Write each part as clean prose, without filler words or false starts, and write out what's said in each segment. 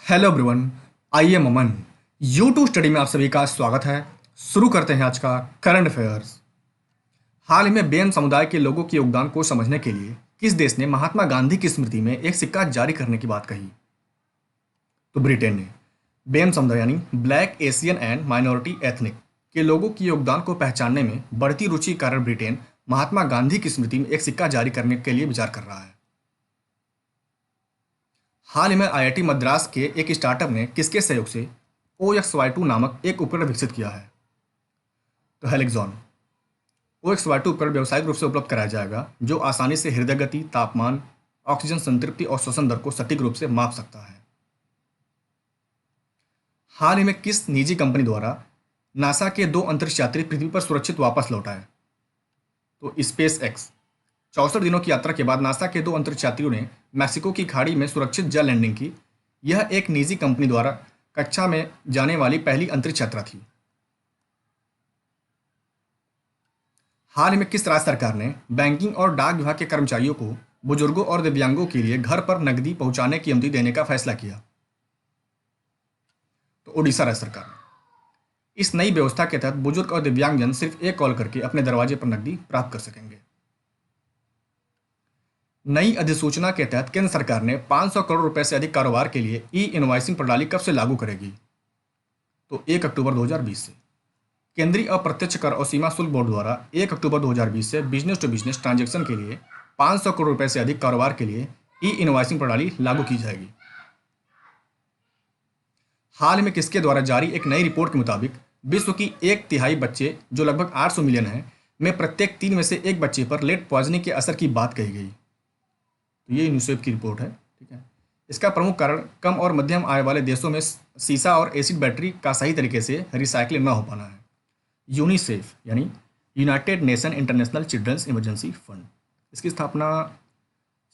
Hello everyone. I am Aman. YouTube study में आप सभी का स्वागत है। शुरू करते हैं आज का करंट अफेयर्स। हाल ही में बेन समुदाय के लोगों के योगदान को समझने के लिए किस देश ने महात्मा गांधी की स्मृति में एक सिक्का जारी करने की बात कही? तो ब्रिटेन ने। बेन समुदाय यानी black Asian and minority ethnic के लोगों के योगदान को पहचानने में बढ़ती रुचि के कारण ब्रिटेन महात्मा गांधी की स्मृति में एक सिक्का जारी करने के लिए विचार कर रहा है। हाल ही में आईआईटी मद्रास के एक स्टार्टअप ने किसके सहयोग से OXY2 नामक एक उपकरण विकसित किया है? तो हेलिक्सॉन। OXY2 उपकरण व्यावसायिक रूप से उपलब्ध कराया जाएगा, जो आसानी से हृदय गति, तापमान, ऑक्सीजन संतृप्ति और श्वसन दर को सटीक रूप से माप सकता है। हाल ही में किस निजी कंपनी द्वारा नासा के 2 अंतरिक्ष यात्री पृथ्वी पर सुरक्षित वापस लौट आए? तो स्पेस एक्स। 64 दिनों की यात्रा के बाद नासा के 2 अंतरिक्ष यात्रियों ने मैक्सिको की खाड़ी में सुरक्षित जल लैंडिंग की। यह एक निजी कंपनी द्वारा कक्षा में जाने वाली पहली अंतरिक्ष यात्रा थी। हाल ही में किस राज्य सरकार ने बैंकिंग और डाक विभाग के कर्मचारियों को बुजुर्गों और दिव्यांगों के लिए घर पर नकदी पहुंचाने की अनुमति देने का फैसला किया? तो ओडिशा राज्य सरकार। इस नई व्यवस्था के तहत बुजुर्ग और दिव्यांगजन सिर्फ एक कॉल करके अपने दरवाजे पर नकदी प्राप्त कर सकेंगे। नई अधिसूचना के तहत केंद्र सरकार ने 500 करोड़ रुपए से अधिक कारोबार के लिए ई-इनवॉइसिंग प्रणाली कब से लागू करेगी? तो 1 अक्टूबर 2020 से। केंद्रीय अप्रत्यक्ष कर और सीमा शुल्क बोर्ड द्वारा 1 अक्टूबर 2020 से बिजनेस टू बिजनेस ट्रांजैक्शन के लिए 500 करोड़ रुपए से अधिक कारोबार के लिए ई-इनवॉइसिंग प्रणाली लागू की जाएगी। हाल में किसके द्वारा जारी एक नई रिपोर्ट के मुताबिक विश्व की 1/3 बच्चे, जो लगभग 800 मिलियन हैं, में प्रत्येक 3 में से 1 बच्चे पर लेड पॉइजनिंग के असर की बात कही गई। तो ये यूनिसेफ की रिपोर्ट है। ठीक है। इसका प्रमुख कारण कम और मध्यम आय वाले देशों में सीसा और एसिड बैटरी का सही तरीके से रिसाइकलिंग न हो पाना है। यूनिसेफ यानी united nation international children's emergency fund, इसकी स्थापना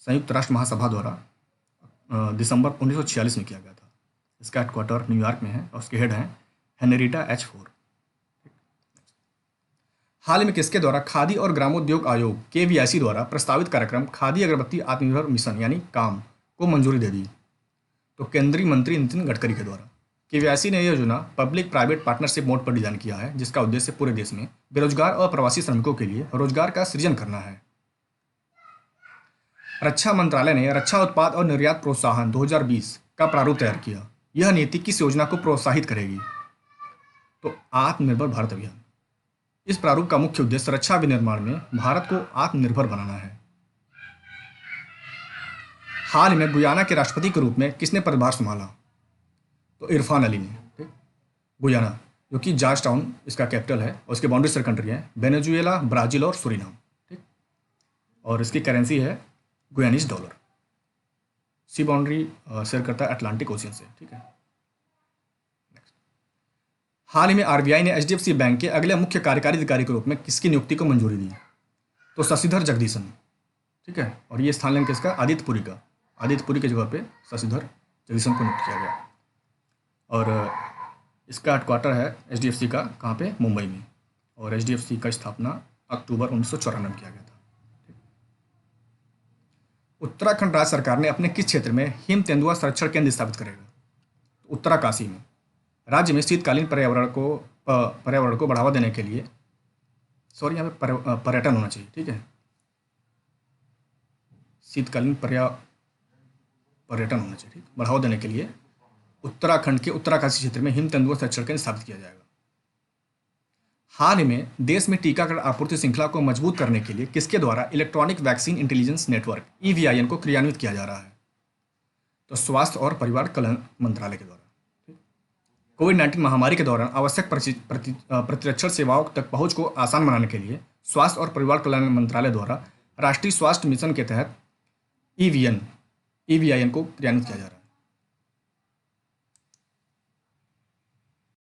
संयुक्त राष्ट्र महासभा द्वारा दिसंबर 1946 में किया गया था। इसका हेडक्वार्टर न्यूयॉर्क में है और उसके हेड हैं हेनरिटा एच फोर। हाल में किसके द्वारा खादी और ग्रामोद्योग आयोग KVIC द्वारा प्रस्तावित कार्यक्रम खादी अगरबत्ती आत्मनिर्भर मिशन यानी काम को मंजूरी दे दी? तो केंद्रीय मंत्री नितिन गडकरी के द्वारा। KVIC ने यह योजना पब्लिक प्राइवेट पार्टनरशिप मोड पर डिजाइन किया है, जिसका उद्देश्य पूरे देश में बेरोजगार और प्रवासी श्रमिकों के लिए रोजगार का सृजन करना है। रक्षा मंत्रालय ने रक्षा उत्पाद और निर्यात प्रोत्साहन 2020 का प्रारूप तैयार किया। यह नीति किस योजना को प्रोत्साहित करेगी? तो आत्मनिर्भर भारत अभियान। इस प्रारूप का मुख्य उद्देश्य रक्षा विनिर्माण में भारत को आत्मनिर्भर बनाना है। हाल में गुयाना के राष्ट्रपति के रूप में किसने पदभार संभाला? तो इरफान अली ने। ठीक। गुयाना, जो कि जॉर्ज टाउन इसका कैपिटल है, और उसके बाउंड्री शेयर कंट्री है वेनेजुएला, ब्राजील और सूरीनाम। ठीक। और इसकी करेंसी है गुयानीज डॉलर। सी बाउंड्री शेयर करता है अटलांटिक ओशियन से। ठीक है। हाल ही में RBI ने HDFC बैंक के अगले मुख्य कार्यकारी अधिकारी के रूप में किसकी नियुक्ति को मंजूरी दी? तो शशिधर जगदीशन। ठीक है। और ये स्थान लेंगे किसका? आदित्य पुरी का। आदित्य पुरी की जगह पे शशिधर जगदीशन को नियुक्त किया गया। और इसका हेडक्वार्टर है HDFC का कहाँ पे? मुंबई में। और HDFC का स्थापना अक्टूबर 1994 में किया गया था। उत्तराखंड राज्य सरकार ने अपने किस क्षेत्र में हिम तेंदुआ संरक्षण केंद्र स्थापित करेगा? तो उत्तराकाशी में। राज्य में शीतकालीन पर्यावरण को बढ़ावा देने के लिए, यहाँ पे पर्यटन होना चाहिए। ठीक है। शीतकालीन पर्यटन होना चाहिए। ठीक। बढ़ावा देने के लिए उत्तराखंड के उत्तराकाशी क्षेत्र में हिम तेंदुआ संरक्षण केंद्र स्थापित किया जाएगा। हाल ही में देश में टीकाकरण आपूर्ति श्रृंखला को मजबूत करने के लिए किसके द्वारा electronic vaccine intelligence network EVIN को क्रियान्वित किया जा रहा है? तो स्वास्थ्य और परिवार कल्याण मंत्रालय के द्वारा। कोविड-19 महामारी के दौरान आवश्यक प्रतिरक्षण सेवाओं तक पहुंच को आसान बनाने के लिए स्वास्थ्य और परिवार कल्याण मंत्रालय द्वारा राष्ट्रीय स्वास्थ्य मिशन के तहत EVIN को क्रियान्वित किया जा रहा है।